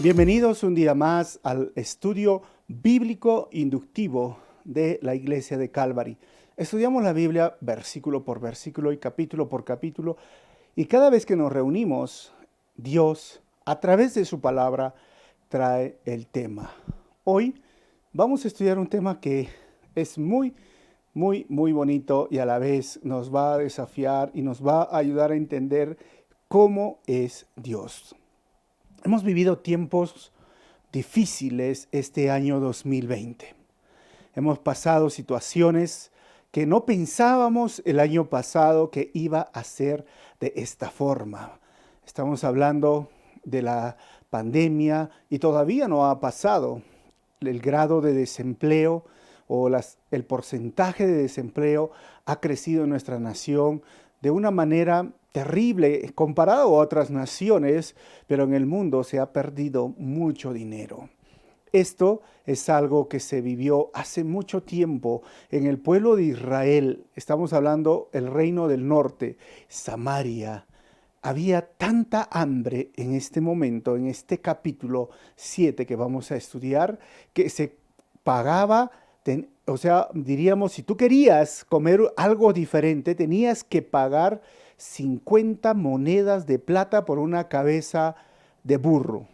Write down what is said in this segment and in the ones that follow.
Bienvenidos un día más al estudio bíblico inductivo de la Iglesia de Calvary. Estudiamos la Biblia versículo por versículo y capítulo por capítulo, y cada vez que nos reunimos, Dios, a través de su palabra, trae el tema. Hoy vamos a estudiar un tema que es muy bonito y a la vez nos va a desafiar y nos va a ayudar a entender cómo es Dios. Hemos vivido tiempos difíciles este año 2020. Hemos pasado situaciones que no pensábamos el año pasado que iba a ser de esta forma. Estamos hablando de la pandemia y todavía no ha pasado. El grado de desempleo o el porcentaje de desempleo ha crecido en nuestra nación de una manera terrible comparado a otras naciones, pero en el mundo se ha perdido mucho dinero. Esto es algo que se vivió hace mucho tiempo en el pueblo de Israel. Estamos hablando del reino del norte, Samaria. Había tanta hambre en este momento, en este capítulo 7 que vamos a estudiar, que se pagaba, diríamos, si tú querías comer algo diferente, tenías que pagar 50 monedas de plata por una cabeza de burro.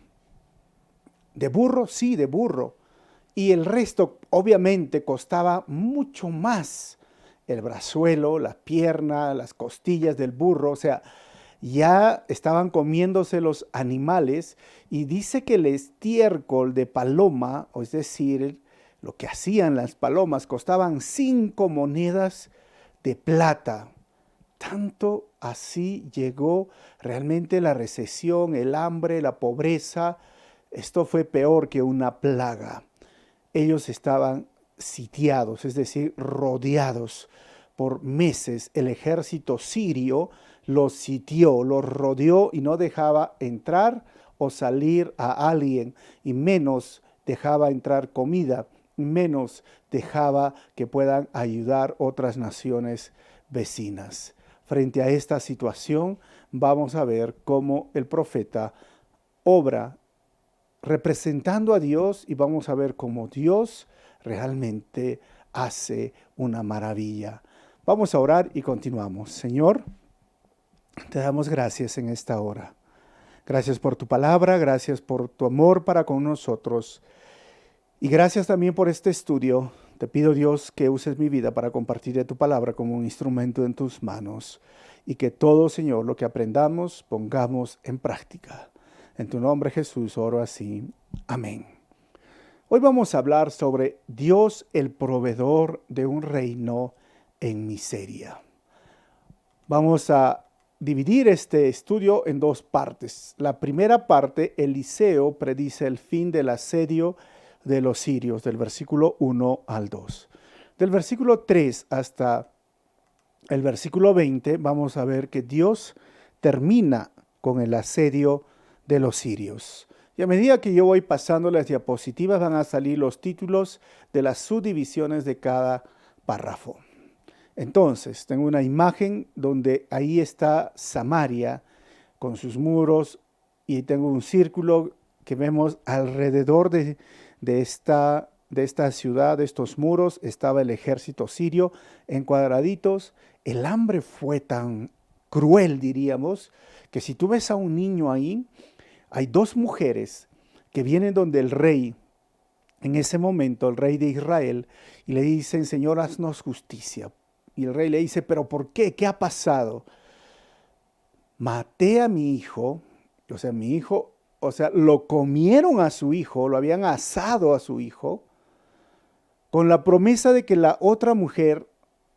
¿De burro? Sí, de burro. Y el resto obviamente costaba mucho más. El brazuelo, la pierna, las costillas del burro, o sea, ya estaban comiéndose los animales, y dice que el estiércol de paloma, o es decir, lo que hacían las palomas, costaban 5 monedas de plata. Tanto así llegó realmente la recesión, el hambre, la pobreza. Esto fue peor que una plaga. Ellos estaban sitiados, es decir, rodeados por meses. El ejército sirio los sitió, los rodeó y no dejaba entrar o salir a alguien, y menos dejaba entrar comida, menos dejaba que puedan ayudar otras naciones vecinas. Frente a esta situación, vamos a ver cómo el profeta obra representando a Dios, y vamos a ver cómo Dios realmente hace una maravilla. Vamos a orar y continuamos. Señor, te damos gracias en esta hora. Gracias por tu palabra, gracias por tu amor para con nosotros, y gracias también por este estudio. Te pido, Dios, que uses mi vida para compartir de tu palabra como un instrumento en tus manos, y que todo, Señor, lo que aprendamos, pongamos en práctica. En tu nombre, Jesús, oro así. Amén. Hoy vamos a hablar sobre Dios, el proveedor de un reino en miseria. Vamos a dividir este estudio en dos partes. La primera parte, Eliseo predice el fin del asedio de los sirios, del versículo 1 al 2. Del versículo 3 hasta el versículo 20, vamos a ver que Dios termina con el asedio de los sirios. Y a medida que yo voy pasando las diapositivas, van a salir los títulos de las subdivisiones de cada párrafo. Entonces, tengo una imagen donde ahí está Samaria con sus muros, y tengo un círculo que vemos alrededor de esta ciudad, de estos muros, estaba el ejército sirio en cuadraditos. El hambre fue tan cruel, diríamos, que si tú ves a un niño ahí, hay dos mujeres que vienen donde el rey, en ese momento, el rey de Israel, y le dicen: Señor, haznos justicia. Y el rey le dice: ¿pero por qué? ¿Qué ha pasado? Maté a mi hijo, lo comieron a su hijo, lo habían asado a su hijo, con la promesa de que la otra mujer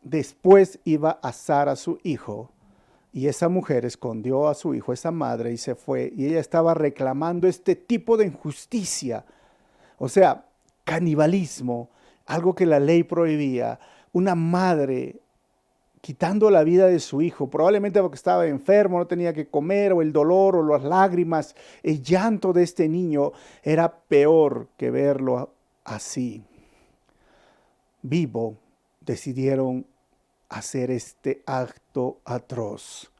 después iba a asar a su hijo. Y esa mujer escondió a su hijo, esa madre, y se fue. Y ella estaba reclamando este tipo de injusticia. O sea, canibalismo, algo que la ley prohibía. Una madre quitando la vida de su hijo, probablemente porque estaba enfermo, no tenía que comer, o el dolor, o las lágrimas, el llanto de este niño era peor que verlo así. Vivo, decidieron hacer este acto atroz.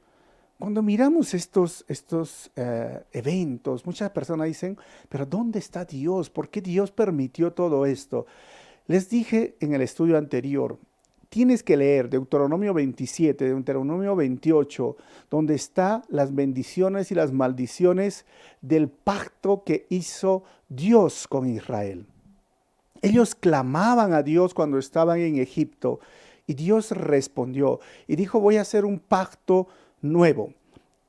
Cuando miramos estos eventos, muchas personas dicen, pero ¿dónde está Dios? ¿Por qué Dios permitió todo esto? Les dije en el estudio anterior, tienes que leer Deuteronomio 27, Deuteronomio 28, donde están las bendiciones y las maldiciones del pacto que hizo Dios con Israel. Ellos clamaban a Dios cuando estaban en Egipto y Dios respondió y dijo, voy a hacer un pacto nuevo,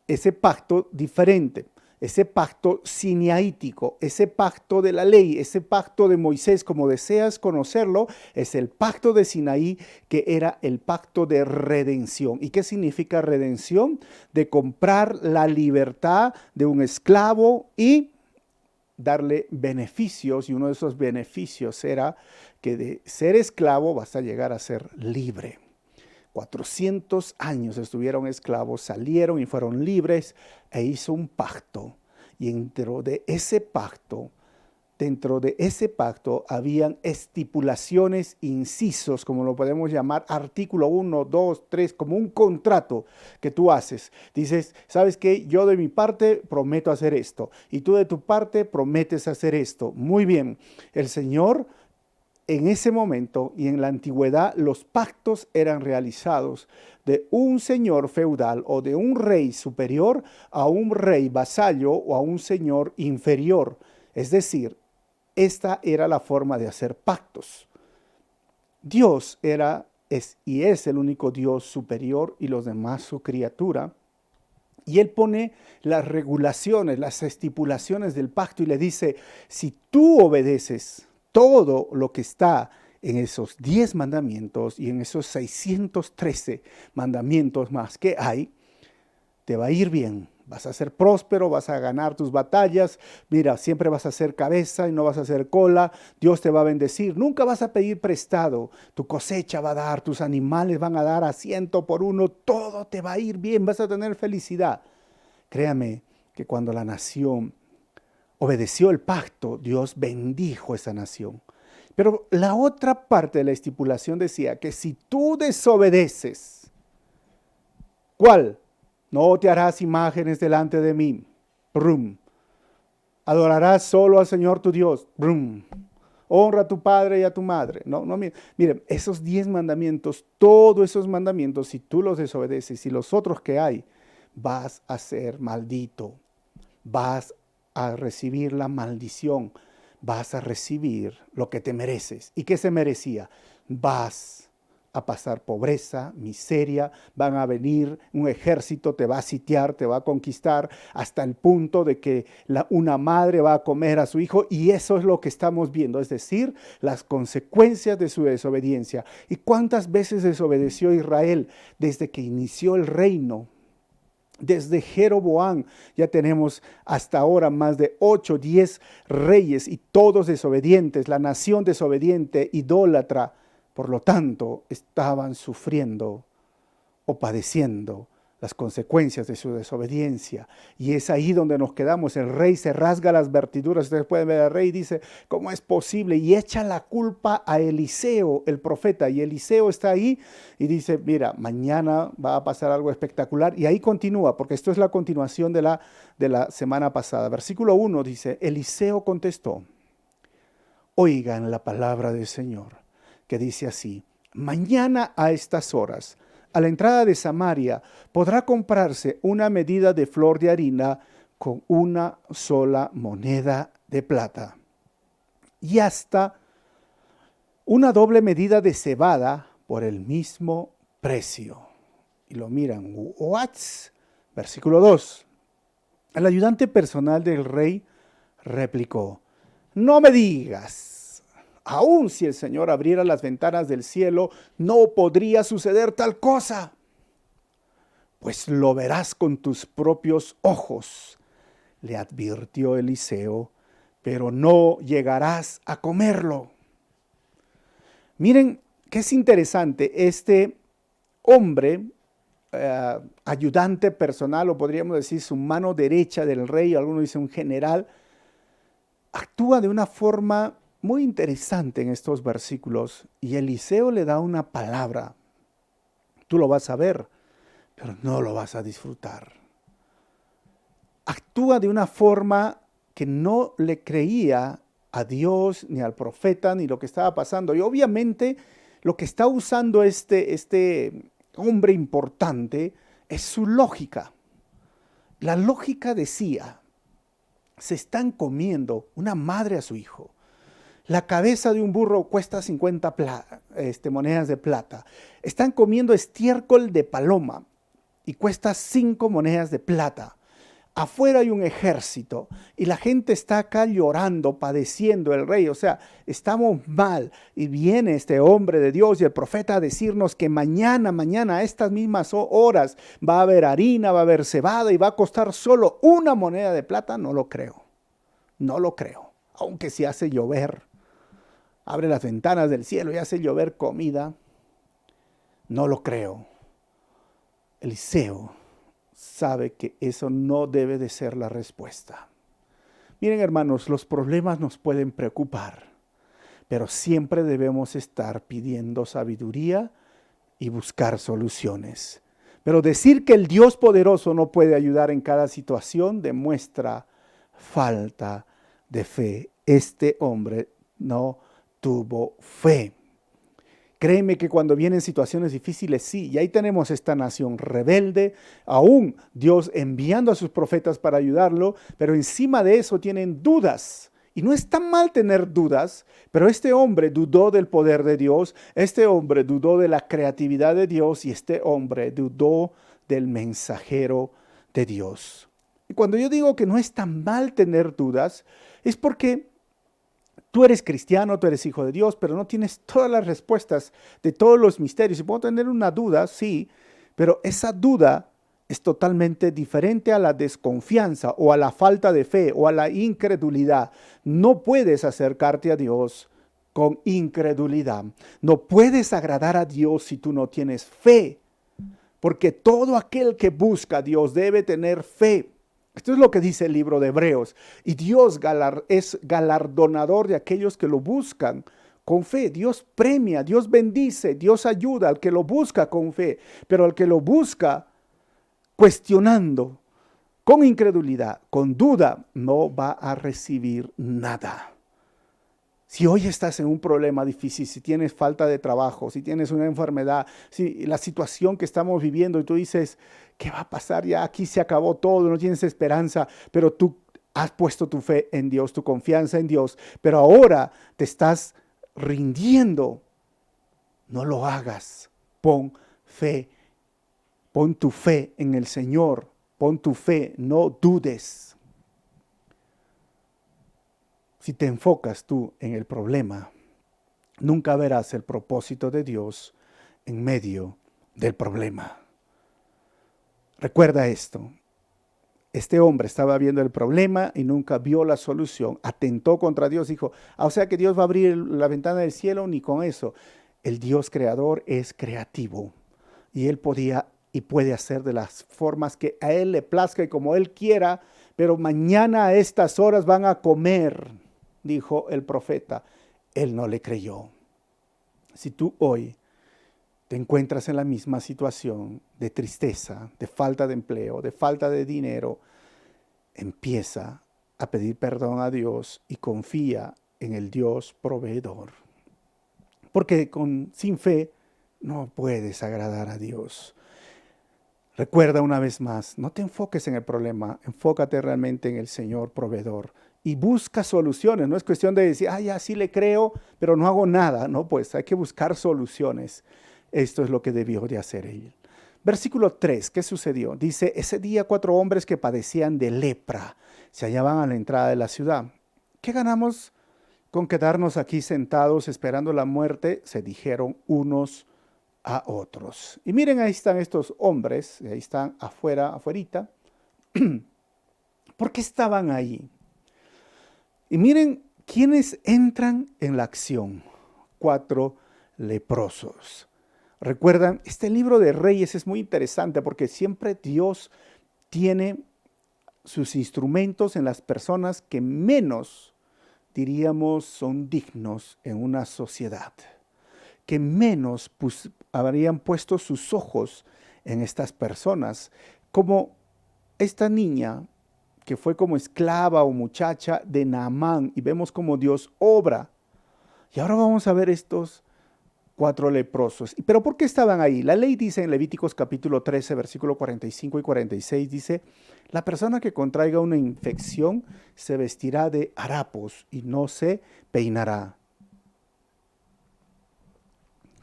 ese pacto diferente, ese pacto sinaítico, ese pacto de la ley, ese pacto de Moisés, como deseas conocerlo, es el pacto de Sinaí, que era el pacto de redención. ¿Y qué significa redención? De comprar la libertad de un esclavo y darle beneficios, y uno de esos beneficios era que de ser esclavo vas a llegar a ser libre. 400 años estuvieron esclavos, salieron y fueron libres e hizo un pacto. Y dentro de ese pacto habían estipulaciones, incisos, como lo podemos llamar, artículo 1, 2, 3, como un contrato que tú haces. Dices, ¿sabes qué? Yo de mi parte prometo hacer esto y tú de tu parte prometes hacer esto. Muy bien, el Señor en ese momento y en la antigüedad los pactos eran realizados de un señor feudal o de un rey superior a un rey vasallo o a un señor inferior. Es decir, esta era la forma de hacer pactos. Dios es el único Dios superior y los demás su criatura. Y Él pone las regulaciones, las estipulaciones del pacto y le dice, si tú obedeces todo lo que está en esos 10 mandamientos y en esos 613 mandamientos más que hay, te va a ir bien. Vas a ser próspero, vas a ganar tus batallas. Mira, siempre vas a ser cabeza y no vas a ser cola. Dios te va a bendecir. Nunca vas a pedir prestado. Tu cosecha va a dar, tus animales van a dar a 100 por uno. Todo te va a ir bien, vas a tener felicidad. Créame que cuando la nación obedeció el pacto, Dios bendijo esa nación. Pero la otra parte de la estipulación decía que si tú desobedeces, ¿cuál? No te harás imágenes delante de mí. Brum. Adorarás solo al Señor tu Dios. Brum. Honra a tu padre y a tu madre. No, miren, esos 10 mandamientos, todos esos mandamientos, si tú los desobedeces y los otros que hay, vas a ser maldito. Vas a recibir la maldición. Vas a recibir lo que te mereces. ¿Y qué se merecía? Vas a pasar pobreza, miseria, van a venir un ejército, te va a sitiar, te va a conquistar, hasta el punto de que una madre va a comer a su hijo, y eso es lo que estamos viendo, es decir, las consecuencias de su desobediencia. ¿Y cuántas veces desobedeció Israel desde que inició el reino? Desde Jeroboam ya tenemos hasta ahora más de 8, 10 reyes y todos desobedientes, la nación desobediente, idólatra. Por lo tanto, estaban sufriendo o padeciendo las consecuencias de su desobediencia. Y es ahí donde nos quedamos. El rey se rasga las vestiduras. Ustedes pueden ver al rey y dice, ¿cómo es posible? Y echa la culpa a Eliseo, el profeta. Y Eliseo está ahí y dice, mira, mañana va a pasar algo espectacular. Y ahí continúa, porque esto es la continuación de la semana pasada. Versículo 1 dice, Eliseo contestó, oigan la palabra del Señor, que dice así, mañana a estas horas, a la entrada de Samaria, podrá comprarse una medida de flor de harina con una sola moneda de plata, y hasta una doble medida de cebada por el mismo precio. Y lo miran, ¿what? Versículo 2. El ayudante personal del rey replicó, no me digas. Aun si el Señor abriera las ventanas del cielo, no podría suceder tal cosa. Pues lo verás con tus propios ojos, le advirtió Eliseo, pero no llegarás a comerlo. Miren que es interesante, este hombre, ayudante personal, o podríamos decir su mano derecha del rey, algunos dicen un general, actúa de una forma muy interesante en estos versículos, y Eliseo le da una palabra. Tú lo vas a ver, pero no lo vas a disfrutar. Actúa de una forma que no le creía a Dios, ni al profeta, ni lo que estaba pasando. Y obviamente lo que está usando este hombre importante es su lógica. La lógica decía, se están comiendo una madre a su hijo. La cabeza de un burro cuesta 50 monedas de plata. Están comiendo estiércol de paloma y cuesta 5 monedas de plata. Afuera hay un ejército y la gente está acá llorando, padeciendo el rey. O sea, estamos mal. Y viene este hombre de Dios y el profeta a decirnos que mañana a estas mismas horas va a haber harina, va a haber cebada y va a costar solo 1 moneda de plata. No lo creo. No lo creo. Aunque se hace llover. Abre las ventanas del cielo y hace llover comida. No lo creo. Eliseo sabe que eso no debe de ser la respuesta. Miren, hermanos, los problemas nos pueden preocupar, pero siempre debemos estar pidiendo sabiduría y buscar soluciones. Pero decir que el Dios poderoso no puede ayudar en cada situación demuestra falta de fe. Este hombre no tuvo fe. Créeme que cuando vienen situaciones difíciles, sí, y ahí tenemos esta nación rebelde, aún Dios enviando a sus profetas para ayudarlo, pero encima de eso tienen dudas. Y no es tan mal tener dudas, pero este hombre dudó del poder de Dios, este hombre dudó de la creatividad de Dios y este hombre dudó del mensajero de Dios. Y cuando yo digo que no es tan mal tener dudas, es porque tú eres cristiano, tú eres hijo de Dios, pero no tienes todas las respuestas de todos los misterios. Y puedo tener una duda, sí, pero esa duda es totalmente diferente a la desconfianza o a la falta de fe o a la incredulidad. No puedes acercarte a Dios con incredulidad. No puedes agradar a Dios si tú no tienes fe, porque todo aquel que busca a Dios debe tener fe. Esto es lo que dice el libro de Hebreos. Y Dios es galardonador de aquellos que lo buscan con fe. Dios premia, Dios bendice, Dios ayuda al que lo busca con fe. Pero al que lo busca cuestionando, con incredulidad, con duda, no va a recibir nada. Si hoy estás en un problema difícil, si tienes falta de trabajo, si tienes una enfermedad, si la situación que estamos viviendo y tú dices, ¿qué va a pasar? Ya aquí se acabó todo, no tienes esperanza, pero tú has puesto tu fe en Dios, tu confianza en Dios, pero ahora te estás rindiendo. No lo hagas. Pon fe. Pon tu fe en el Señor. Pon tu fe, no dudes. Si te enfocas tú en el problema, nunca verás el propósito de Dios en medio del problema. Recuerda esto. Este hombre estaba viendo el problema y nunca vio la solución. Atentó contra Dios, dijo, o sea que Dios va a abrir la ventana del cielo, ni con eso. El Dios creador es creativo y Él podía y puede hacer de las formas que a Él le plazca y como Él quiera, pero mañana a estas horas van a comer, dijo el profeta. Él no le creyó. Si tú hoy te encuentras en la misma situación de tristeza, de falta de empleo, de falta de dinero, empieza a pedir perdón a Dios y confía en el Dios proveedor. Porque sin fe no puedes agradar a Dios. Recuerda una vez más, no te enfoques en el problema, enfócate realmente en el Señor proveedor y busca soluciones. No es cuestión de decir, ya sí le creo, pero no hago nada. No, pues hay que buscar soluciones. Esto es lo que debió de hacer él. Versículo 3, ¿qué sucedió? Dice, ese día 4 hombres que padecían de lepra se hallaban a la entrada de la ciudad. ¿Qué ganamos con quedarnos aquí sentados esperando la muerte? Se dijeron unos a otros. Y miren, ahí están estos hombres, ahí están afuerita. ¿Por qué estaban ahí? Y miren quiénes entran en la acción. 4 leprosos. Recuerdan, este libro de Reyes es muy interesante porque siempre Dios tiene sus instrumentos en las personas que menos, diríamos, son dignos en una sociedad, que menos habrían puesto sus ojos en estas personas, como esta niña que fue como esclava o muchacha de Naamán, y vemos cómo Dios obra. Y ahora vamos a ver estos 4 leprosos. ¿Pero por qué estaban ahí? La ley dice en Levíticos capítulo 13, versículo 45 y 46, dice, la persona que contraiga una infección se vestirá de harapos y no se peinará.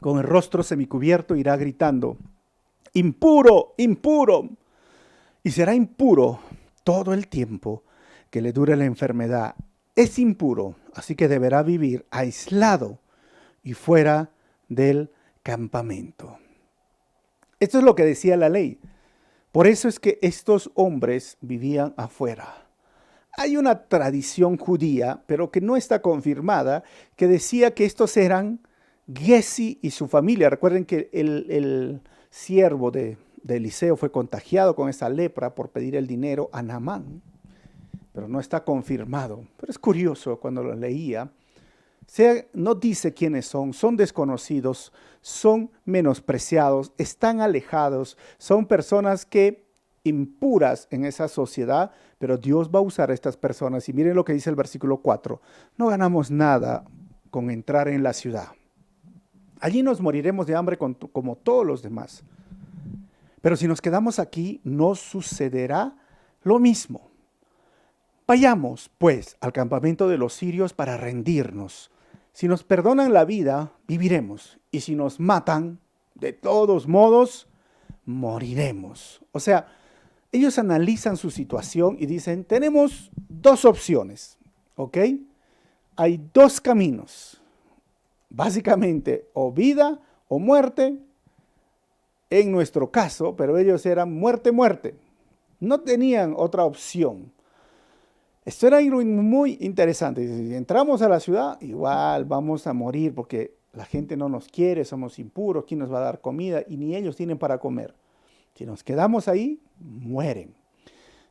Con el rostro semicubierto irá gritando, impuro, impuro, y será impuro todo el tiempo que le dure la enfermedad. Es impuro, así que deberá vivir aislado y fuera del campamento. Esto es lo que decía la ley. Por eso es que estos hombres vivían afuera. Hay una tradición judía, pero que no está confirmada, que decía que estos eran Giezi y su familia. Recuerden que el siervo de Eliseo fue contagiado con esa lepra por pedir el dinero a Naamán, pero no está confirmado. Pero es curioso cuando lo leía. No dice quiénes son desconocidos, son menospreciados, están alejados, son personas que impuras en esa sociedad, pero Dios va a usar a estas personas. Y miren lo que dice el versículo 4, no ganamos nada con entrar en la ciudad. Allí nos moriremos de hambre como todos los demás. Pero si nos quedamos aquí, no sucederá lo mismo. Vayamos, pues, al campamento de los sirios para rendirnos. Si nos perdonan la vida, viviremos. Y si nos matan, de todos modos, moriremos. O sea, ellos analizan su situación y dicen, tenemos 2 opciones, ¿ok? Hay 2 caminos. Básicamente, o vida o muerte, en nuestro caso, pero ellos eran muerte, muerte. No tenían otra opción. Esto era muy interesante. Si entramos a la ciudad, igual vamos a morir porque la gente no nos quiere, somos impuros, ¿quién nos va a dar comida? Y ni ellos tienen para comer. Si nos quedamos ahí, mueren.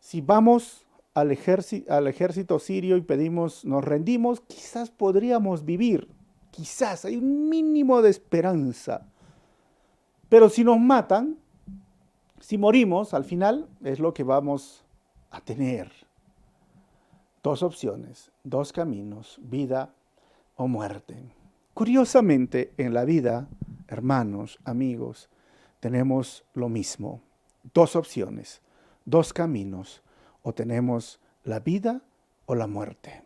Si vamos al ejército sirio y pedimos, nos rendimos, quizás podríamos vivir. Quizás hay un mínimo de esperanza. Pero si nos matan, si morimos, al final es lo que vamos a tener. 2 opciones, 2 caminos, vida o muerte. Curiosamente, en la vida, hermanos, amigos, tenemos lo mismo. 2 opciones, 2 caminos, o tenemos la vida o la muerte.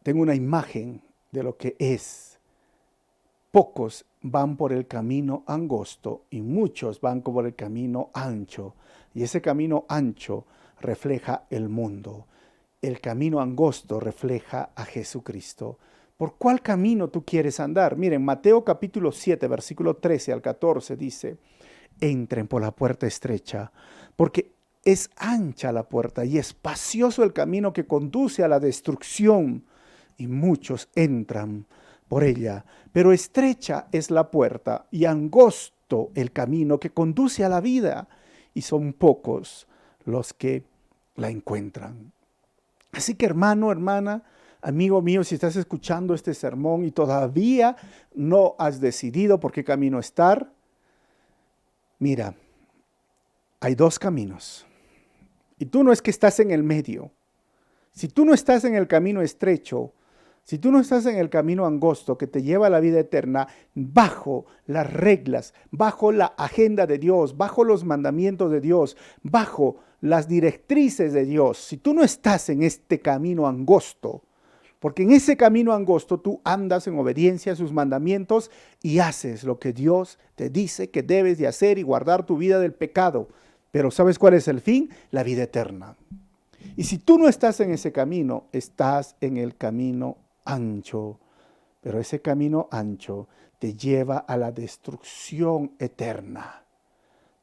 Tengo una imagen de lo que es. Pocos van por el camino angosto y muchos van por el camino ancho. Y ese camino ancho refleja el mundo. El camino angosto refleja a Jesucristo. ¿Por cuál camino tú quieres andar? Miren, Mateo capítulo 7, versículo 13 al 14 dice, entren por la puerta estrecha, porque es ancha la puerta y espacioso el camino que conduce a la destrucción, y muchos entran por ella, pero estrecha es la puerta y angosto el camino que conduce a la vida, y son pocos los que la encuentran. Así que hermano, hermana, amigo mío, si estás escuchando este sermón y todavía no has decidido por qué camino estar, mira, hay 2 caminos. Y tú no es que estás en el medio. Si tú no estás en el camino estrecho, si tú no estás en el camino angosto que te lleva a la vida eterna, bajo las reglas, bajo la agenda de Dios, bajo los mandamientos de Dios, bajo las directrices de Dios, si tú no estás en este camino angosto, porque en ese camino angosto tú andas en obediencia a sus mandamientos y haces lo que Dios te dice que debes de hacer y guardar tu vida del pecado. Pero ¿sabes cuál es el fin? La vida eterna. Y si tú no estás en ese camino, estás en el camino ancho. Pero ese camino ancho te lleva a la destrucción eterna.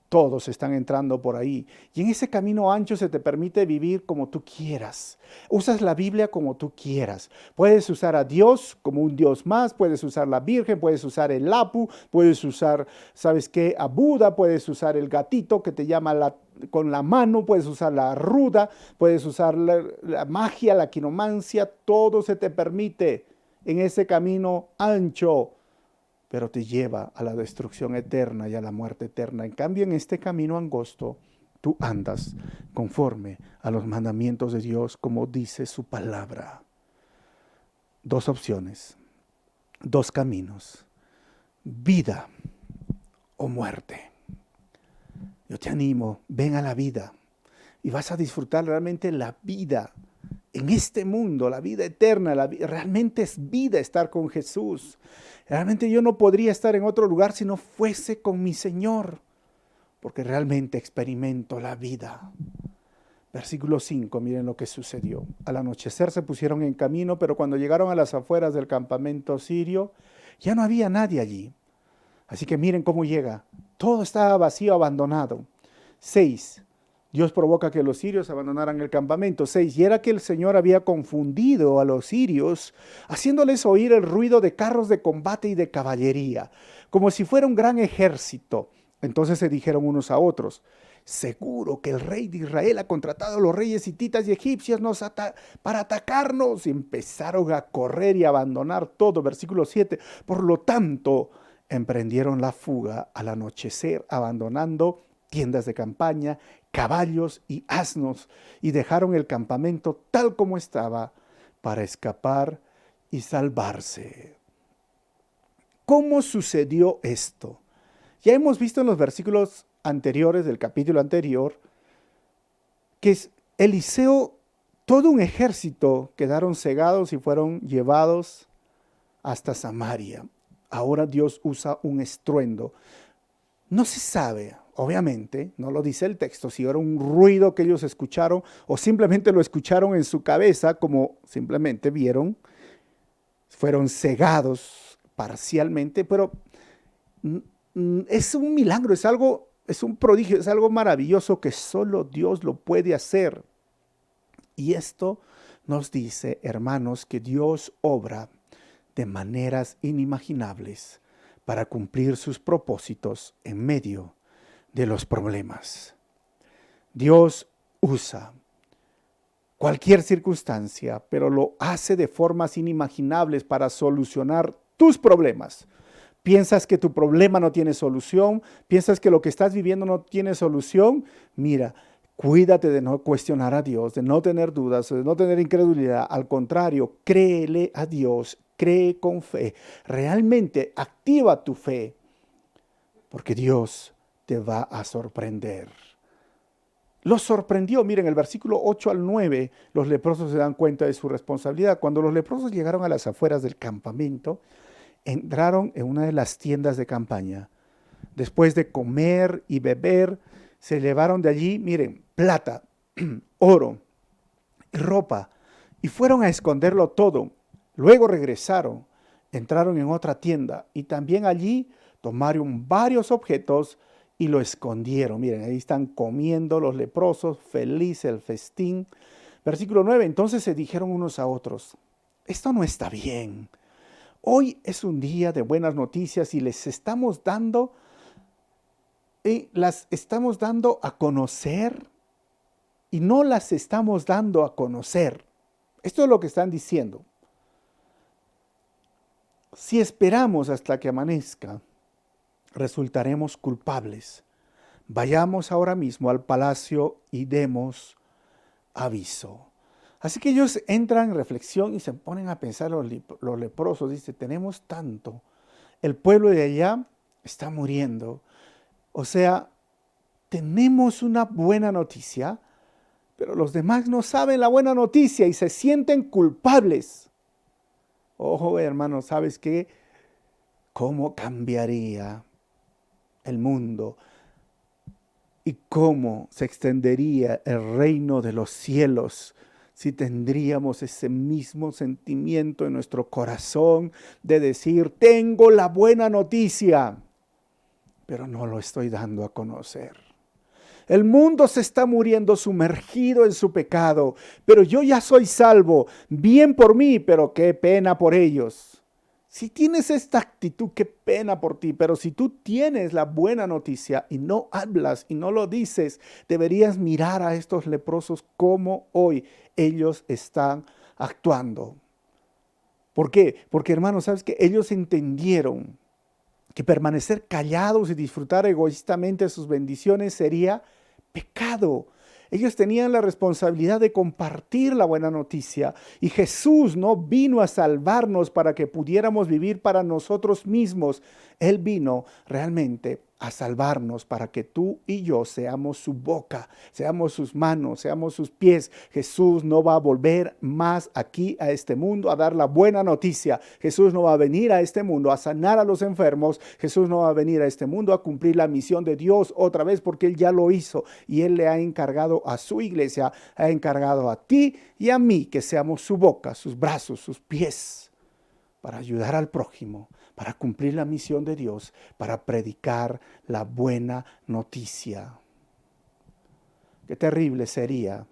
Todos están entrando por ahí. Y en ese camino ancho se te permite vivir como tú quieras. Usas la Biblia como tú quieras. Puedes usar a Dios como un Dios más. Puedes usar la Virgen. Puedes usar el Apu. Puedes usar, ¿sabes qué? A Buda. Puedes usar el gatito que te llama con la mano. Puedes usar la ruda. Puedes usar la magia, la quiromancia. Todo se te permite en ese camino ancho. pero te lleva a la destrucción eterna y a la muerte eterna. En cambio, en este camino angosto, tú andas conforme a los mandamientos de Dios, como dice su palabra. Dos opciones, dos caminos, vida o muerte. Yo te animo, ven a la vida y vas a disfrutar realmente la vida en este mundo, la vida eterna. Realmente es vida estar con Jesús. Realmente yo no podría estar en otro lugar si no fuese con mi Señor, porque realmente experimento la vida. Versículo 5, miren lo que sucedió. Al anochecer se pusieron en camino, pero cuando llegaron a las afueras del campamento sirio, ya no había nadie allí. Así que miren cómo llega. Todo estaba vacío, abandonado. 6. Dios provoca que los sirios abandonaran el campamento. 6. Y era que el Señor había confundido a los sirios, haciéndoles oír el ruido de carros de combate y de caballería, como si fuera un gran ejército. Entonces se dijeron unos a otros: seguro que el rey de Israel ha contratado a los reyes hititas y egipcios para atacarnos. Y empezaron a correr y a abandonar todo. Versículo 7. Por lo tanto, emprendieron la fuga al anochecer, abandonando tiendas de campaña, caballos y asnos, y dejaron el campamento tal como estaba para escapar y salvarse. ¿Cómo sucedió esto? Ya hemos visto en los versículos anteriores del capítulo anterior que Eliseo, todo un ejército quedaron cegados y fueron llevados hasta Samaria. Ahora Dios usa un estruendo. No se sabe, obviamente, no lo dice el texto, si era un ruido que ellos escucharon o simplemente lo escucharon en su cabeza, como simplemente vieron, fueron cegados parcialmente, pero es un milagro, es un prodigio, es algo maravilloso que solo Dios lo puede hacer. Y esto nos dice, hermanos, que Dios obra de maneras inimaginables para cumplir sus propósitos en medio de los problemas. Dios usa cualquier circunstancia, pero lo hace de formas inimaginables para solucionar tus problemas. ¿Piensas que tu problema no tiene solución? ¿Piensas que lo que estás viviendo no tiene solución? Mira, cuídate de no cuestionar a Dios, de no tener dudas, de no tener incredulidad. Al contrario, créele a Dios, cree con fe. Realmente activa tu fe, porque Dios te va a sorprender. Los sorprendió. Miren, el versículo 8 al 9, los leprosos se dan cuenta de su responsabilidad. Cuando los leprosos llegaron a las afueras del campamento, entraron en una de las tiendas de campaña. Después de comer y beber, se llevaron de allí, miren, plata, oro y ropa, y fueron a esconderlo todo. Luego regresaron, entraron en otra tienda y también allí tomaron varios objetos y lo escondieron. Miren, ahí están comiendo los leprosos, feliz el festín. Versículo 9, entonces se dijeron unos a otros: esto no está bien. Hoy es un día de buenas noticias y las estamos dando a conocer y no las estamos dando a conocer. Esto es lo que están diciendo. Si esperamos hasta que amanezca, resultaremos culpables. Vayamos ahora mismo al palacio y demos aviso. Así que ellos entran en reflexión y se ponen a pensar los leprosos. Dice, tenemos tanto. El pueblo de allá está muriendo. O sea, tenemos una buena noticia, pero los demás no saben la buena noticia y se sienten culpables. Ojo, hermano, ¿sabes qué? ¿Cómo cambiaría el mundo? ¿Y cómo se extendería el reino de los cielos si tendríamos ese mismo sentimiento en nuestro corazón de decir, tengo la buena noticia, pero no lo estoy dando a conocer? El mundo se está muriendo sumergido en su pecado, pero yo ya soy salvo. Bien por mí, pero qué pena por ellos. Si tienes esta actitud, qué pena por ti, pero si tú tienes la buena noticia y no hablas y no lo dices, deberías mirar a estos leprosos como hoy ellos están actuando. ¿Por qué? Porque, hermanos, ¿sabes qué? Ellos entendieron que permanecer callados y disfrutar egoístamente sus bendiciones sería pecado. Ellos tenían la responsabilidad de compartir la buena noticia y Jesús no vino a salvarnos para que pudiéramos vivir para nosotros mismos. Él vino realmente a salvarnos para que tú y yo seamos su boca, seamos sus manos, seamos sus pies. Jesús no va a volver más aquí a este mundo a dar la buena noticia. Jesús no va a venir a este mundo a sanar a los enfermos. Jesús no va a venir a este mundo a cumplir la misión de Dios otra vez porque Él ya lo hizo y Él le ha encargado a su iglesia, ha encargado a ti y a mí que seamos su boca, sus brazos, sus pies para ayudar al prójimo, para cumplir la misión de Dios, para predicar la buena noticia. Qué terrible sería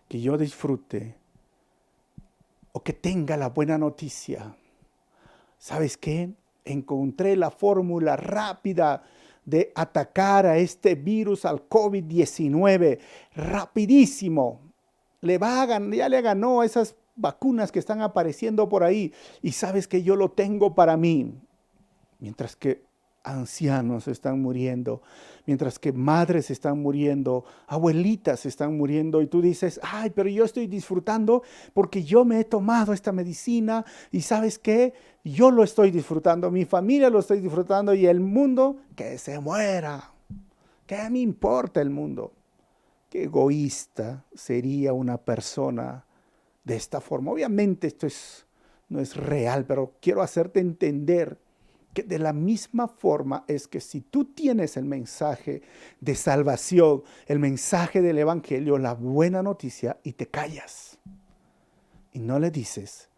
que yo disfrute o que tenga la buena noticia. ¿Sabes qué? Encontré la fórmula rápida de atacar a este virus, al COVID-19, rapidísimo. Ya le ganó a esas vacunas que están apareciendo por ahí. Y sabes que yo lo tengo para mí. Mientras que ancianos están muriendo, mientras que madres están muriendo, abuelitas están muriendo. Y tú dices, ay, pero yo estoy disfrutando porque yo me he tomado esta medicina. Y ¿sabes qué? Yo lo estoy disfrutando, mi familia lo estoy disfrutando y el mundo, que se muera. ¿Qué me importa el mundo? Qué egoísta sería una persona de esta forma. Obviamente esto no es real, pero quiero hacerte entender que de la misma forma es que si tú tienes el mensaje de salvación, el mensaje del evangelio, la buena noticia, y te callas y no le dices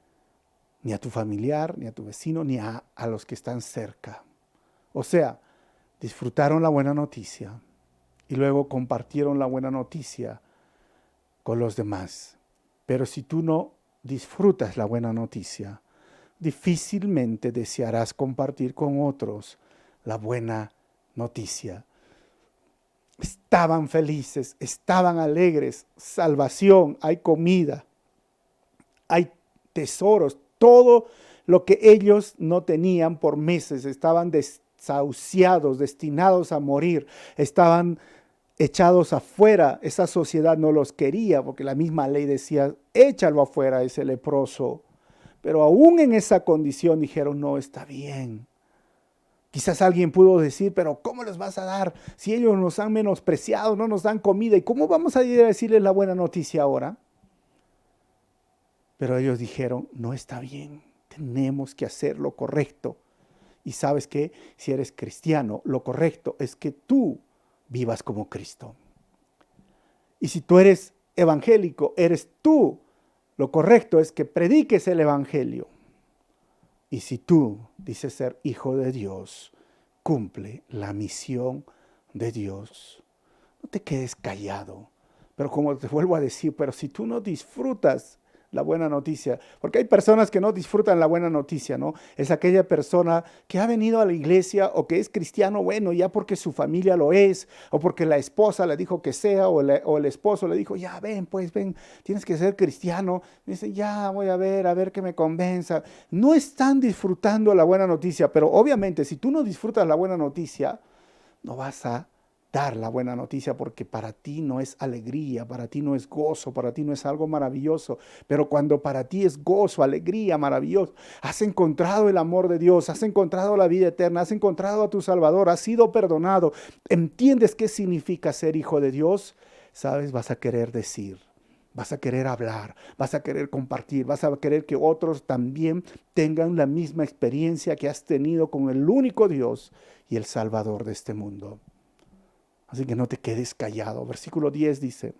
ni a tu familiar, ni a tu vecino, ni a los que están cerca. O sea, disfrutaron la buena noticia y luego compartieron la buena noticia con los demás. Pero si tú no disfrutas la buena noticia, difícilmente desearás compartir con otros la buena noticia. Estaban felices, estaban alegres, salvación, hay comida, hay tesoros, todo lo que ellos no tenían por meses, estaban desahuciados, destinados a morir, estaban echados afuera. Esa sociedad no los quería porque la misma ley decía, échalo afuera ese leproso. Pero aún en esa condición dijeron, no, está bien. Quizás alguien pudo decir, pero ¿cómo les vas a dar si ellos nos han menospreciado, no nos dan comida? ¿Y cómo vamos a ir a decirles la buena noticia ahora? Pero ellos dijeron, no está bien, tenemos que hacer lo correcto. Y sabes que si eres cristiano, lo correcto es que tú vivas como Cristo. Y si tú eres evangélico, eres tú. Lo correcto es que prediques el evangelio. Y si tú dices ser hijo de Dios, cumple la misión de Dios. No te quedes callado. Pero como te vuelvo a decir, pero si tú no disfrutas la buena noticia, porque hay personas que no disfrutan la buena noticia, ¿no? Es aquella persona que ha venido a la iglesia o que es cristiano, bueno, ya porque su familia lo es, o porque la esposa le dijo que sea, o el esposo le dijo, ya ven, pues ven, tienes que ser cristiano. Dice, ya voy a ver que me convenza. No están disfrutando la buena noticia, pero obviamente si tú no disfrutas la buena noticia, no vas a dar la buena noticia porque para ti no es alegría, para ti no es gozo, para ti no es algo maravilloso. Pero cuando para ti es gozo, alegría, maravilloso, has encontrado el amor de Dios, has encontrado la vida eterna, has encontrado a tu Salvador, has sido perdonado, entiendes qué significa ser hijo de Dios, sabes, vas a querer decir, vas a querer hablar, vas a querer compartir, vas a querer que otros también tengan la misma experiencia que has tenido con el único Dios y el Salvador de este mundo. Así que no te quedes callado. Versículo 10 dice,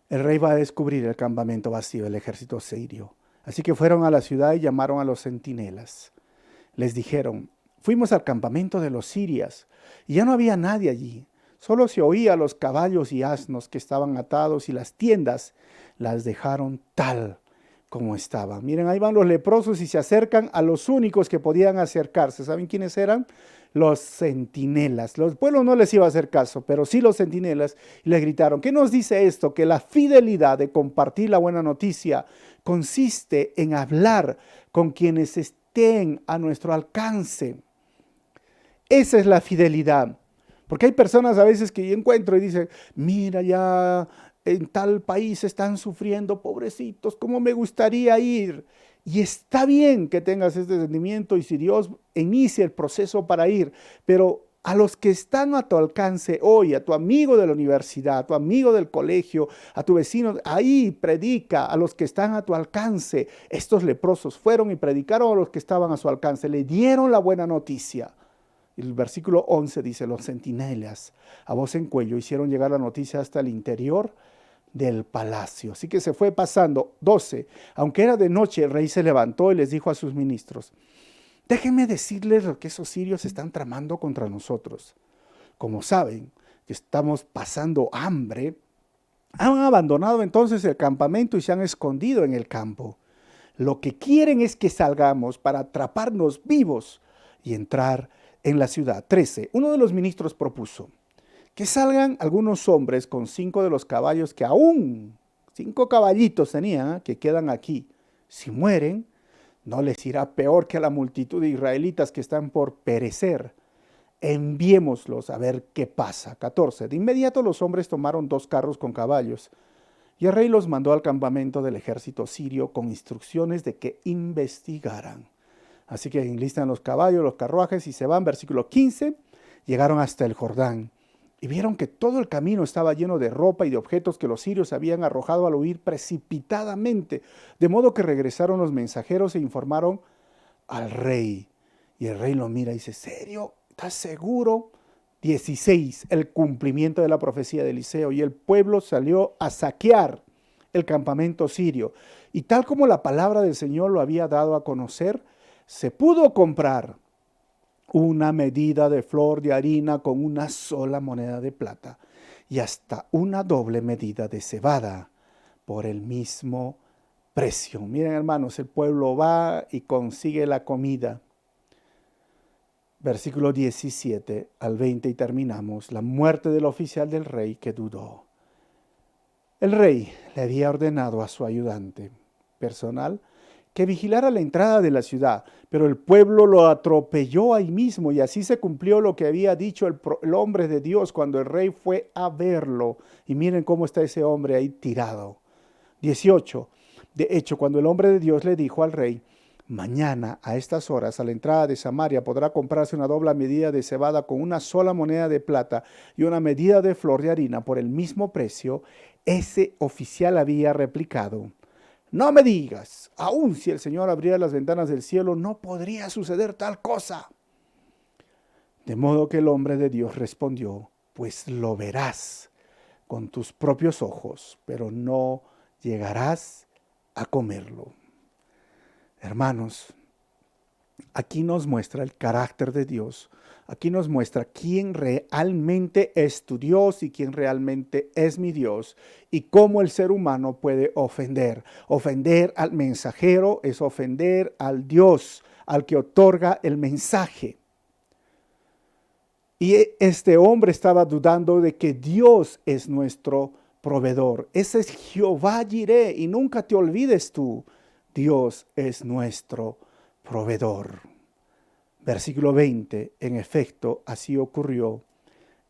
el rey va a descubrir el campamento vacío del ejército sirio. Así que fueron a la ciudad y llamaron a los centinelas. Les dijeron, fuimos al campamento de los sirios y ya no había nadie allí. Solo se oía los caballos y asnos que estaban atados y las tiendas las dejaron tal como estaban. Miren, ahí van los leprosos y se acercan a los únicos que podían acercarse. ¿Saben quiénes eran? Los centinelas. Los pueblos no les iba a hacer caso, pero sí los centinelas. Y les gritaron, ¿qué nos dice esto? Que la fidelidad de compartir la buena noticia consiste en hablar con quienes estén a nuestro alcance. Esa es la fidelidad. Porque hay personas a veces que yo encuentro y dicen, mira, ya en tal país están sufriendo, pobrecitos, ¿cómo me gustaría ir? Y está bien que tengas este sentimiento y si Dios inicia el proceso para ir, pero a los que están a tu alcance hoy, a tu amigo de la universidad, a tu amigo del colegio, a tu vecino, ahí predica a los que están a tu alcance. Estos leprosos fueron y predicaron a los que estaban a su alcance, le dieron la buena noticia. El versículo 11 dice, los centinelas a voz en cuello hicieron llegar la noticia hasta el interior del palacio. Así que se fue pasando. 12. Aunque era de noche, el rey se levantó y les dijo a sus ministros, déjenme decirles lo que esos sirios están tramando contra nosotros. Como saben que estamos pasando hambre, han abandonado entonces el campamento y se han escondido en el campo. Lo que quieren es que salgamos para atraparnos vivos y entrar en la ciudad. 13. Uno de los ministros propuso que salgan algunos hombres con 5 de los caballos que aún, 5 caballitos tenían, que quedan aquí. Si mueren, no les irá peor que a la multitud de israelitas que están por perecer. Enviémoslos a ver qué pasa. 14. De inmediato los hombres tomaron 2 carros con caballos y el rey los mandó al campamento del ejército sirio con instrucciones de que investigaran. Así que enlistan los caballos, los carruajes y se van. Versículo 15. Llegaron hasta el Jordán y vieron que todo el camino estaba lleno de ropa y de objetos que los sirios habían arrojado al huir precipitadamente. De modo que regresaron los mensajeros e informaron al rey. Y el rey lo mira y dice, ¿serio? ¿Estás seguro? 16. El cumplimiento de la profecía de Eliseo. Y el pueblo salió a saquear el campamento sirio. Y tal como la palabra del Señor lo había dado a conocer, se pudo comprar una medida de flor de harina con una sola moneda de plata y hasta una doble medida de cebada por el mismo precio. Miren, hermanos, el pueblo va y consigue la comida. Versículo 17 al 20 y terminamos. La muerte del oficial del rey que dudó. El rey le había ordenado a su ayudante personal que vigilara la entrada de la ciudad, pero el pueblo lo atropelló ahí mismo y así se cumplió lo que había dicho el hombre de Dios cuando el rey fue a verlo. Y miren cómo está ese hombre ahí tirado. 18. De hecho, cuando el hombre de Dios le dijo al rey, mañana a estas horas a la entrada de Samaria podrá comprarse una doble medida de cebada con una sola moneda de plata y una medida de flor de harina por el mismo precio, ese oficial había replicado, no me digas, aun si el Señor abriera las ventanas del cielo, no podría suceder tal cosa. De modo que el hombre de Dios respondió, pues lo verás con tus propios ojos, pero no llegarás a comerlo. Hermanos, aquí nos muestra el carácter de Dios. Aquí nos muestra quién realmente es tu Dios y quién realmente es mi Dios y cómo el ser humano puede ofender. Ofender al mensajero es ofender al Dios, al que otorga el mensaje. Y este hombre estaba dudando de que Dios es nuestro proveedor. Ese es Jehová Jireh y nunca te olvides tú, Dios es nuestro proveedor. Versículo 20, en efecto, así ocurrió.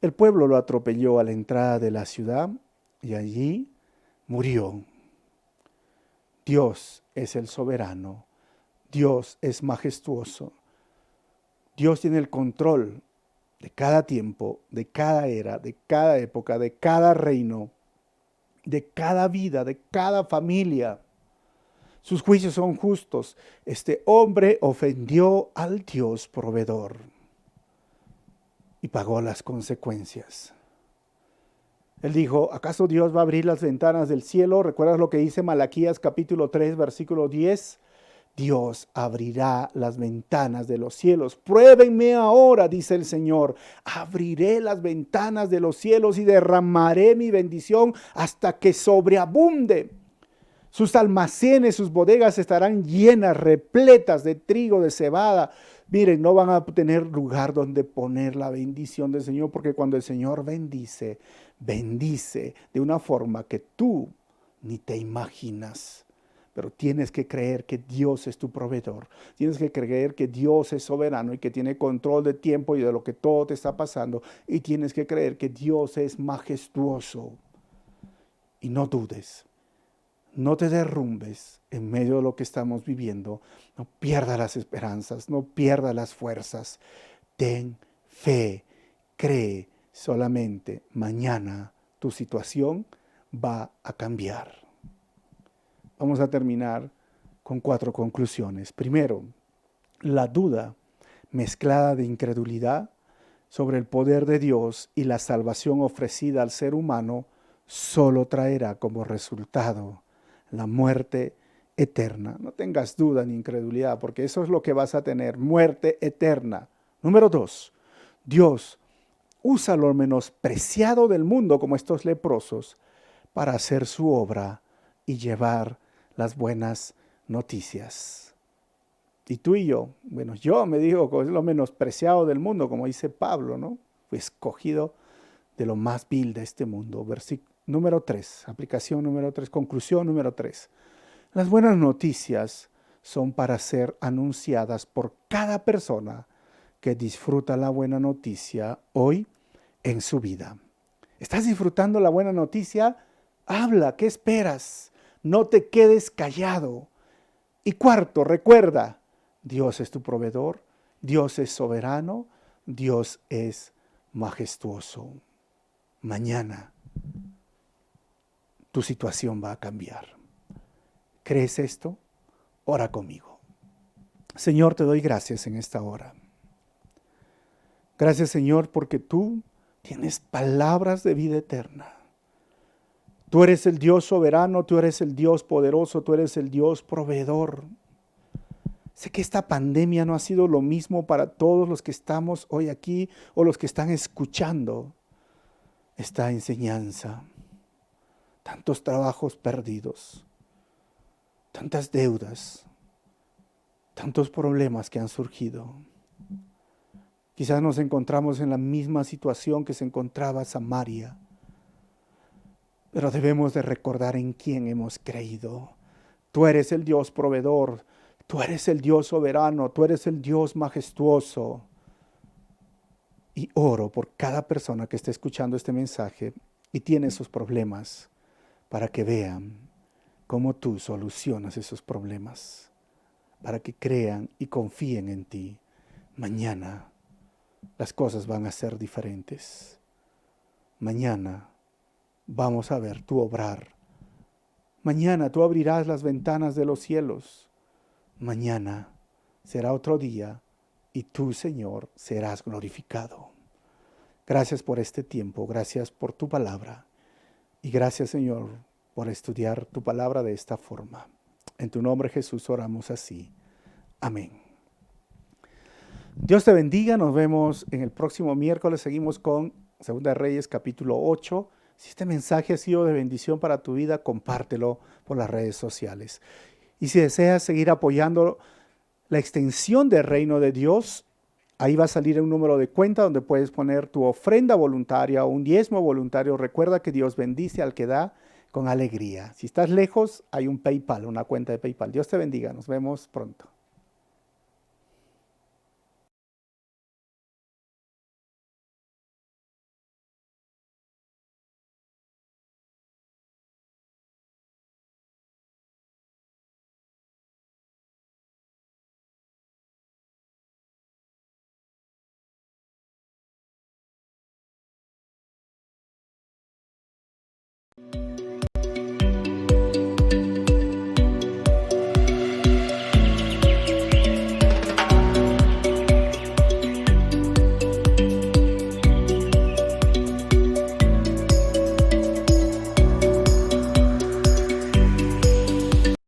El pueblo lo atropelló a la entrada de la ciudad y allí murió. Dios es el soberano. Dios es majestuoso. Dios tiene el control de cada tiempo, de cada era, de cada época, de cada reino, de cada vida, de cada familia. Sus juicios son justos. Este hombre ofendió al Dios proveedor y pagó las consecuencias. Él dijo, ¿acaso Dios va a abrir las ventanas del cielo? ¿Recuerdas lo que dice Malaquías capítulo 3, versículo 10? Dios abrirá las ventanas de los cielos. Pruébenme ahora, dice el Señor. Abriré las ventanas de los cielos y derramaré mi bendición hasta que sobreabunde. Sus almacenes, sus bodegas estarán llenas, repletas de trigo, de cebada. Miren, no van a tener lugar donde poner la bendición del Señor, porque cuando el Señor bendice, bendice de una forma que tú ni te imaginas. pero tienes que creer que Dios es tu proveedor. Tienes que creer que Dios es soberano y que tiene control de tiempo y de lo que todo te está pasando. Y tienes que creer que Dios es majestuoso. Y no dudes, no te derrumbes en medio de lo que estamos viviendo. No pierdas las esperanzas, no pierdas las fuerzas. Ten fe, cree solamente. Mañana tu situación va a cambiar. Vamos a terminar con 4 conclusiones. Primero, la duda mezclada de incredulidad sobre el poder de Dios y la salvación ofrecida al ser humano solo traerá como resultado la muerte eterna. No tengas duda ni incredulidad, porque eso es lo que vas a tener, muerte eterna. Número 2, Dios usa lo menospreciado del mundo, como estos leprosos, para hacer su obra y llevar las buenas noticias. Y tú y yo, bueno, yo me digo que es lo menospreciado del mundo, como dice Pablo, ¿no? Fui escogido de lo más vil de este mundo. Versículo número 3, aplicación número 3, conclusión número 3. Las buenas noticias son para ser anunciadas por cada persona que disfruta la buena noticia hoy en su vida. ¿Estás disfrutando la buena noticia? Habla, ¿qué esperas? No te quedes callado. Y 4, recuerda, Dios es tu proveedor, Dios es soberano, Dios es majestuoso. Mañana tu situación va a cambiar. ¿Crees esto? Ora conmigo. Señor, te doy gracias en esta hora. Gracias, Señor, porque tú tienes palabras de vida eterna. Tú eres el Dios soberano, tú eres el Dios poderoso, tú eres el Dios proveedor. Sé que esta pandemia no ha sido lo mismo para todos los que estamos hoy aquí o los que están escuchando esta enseñanza. Tantos trabajos perdidos, tantas deudas, tantos problemas que han surgido. Quizás nos encontramos en la misma situación que se encontraba Samaria. Pero debemos de recordar en quién hemos creído. Tú eres el Dios proveedor, tú eres el Dios soberano, tú eres el Dios majestuoso. Y oro por cada persona que esté escuchando este mensaje y tiene sus problemas, para que vean cómo tú solucionas esos problemas, para que crean y confíen en ti. Mañana las cosas van a ser diferentes. Mañana vamos a ver tu obrar. Mañana tú abrirás las ventanas de los cielos. Mañana será otro día y tú, Señor, serás glorificado. Gracias por este tiempo, gracias por tu palabra y gracias, Señor, por estudiar tu palabra de esta forma. En tu nombre, Jesús, oramos así. Amén. Dios te bendiga, nos vemos en el próximo miércoles. Seguimos con 2 Reyes capítulo 8. Si este mensaje ha sido de bendición para tu vida, compártelo por las redes sociales. Y si deseas seguir apoyando la extensión del reino de Dios, ahí va a salir un número de cuenta donde puedes poner tu ofrenda voluntaria o un diezmo voluntario. Recuerda que Dios bendice al que da con alegría. Si estás lejos, hay un PayPal, una cuenta de PayPal. Dios te bendiga. Nos vemos pronto.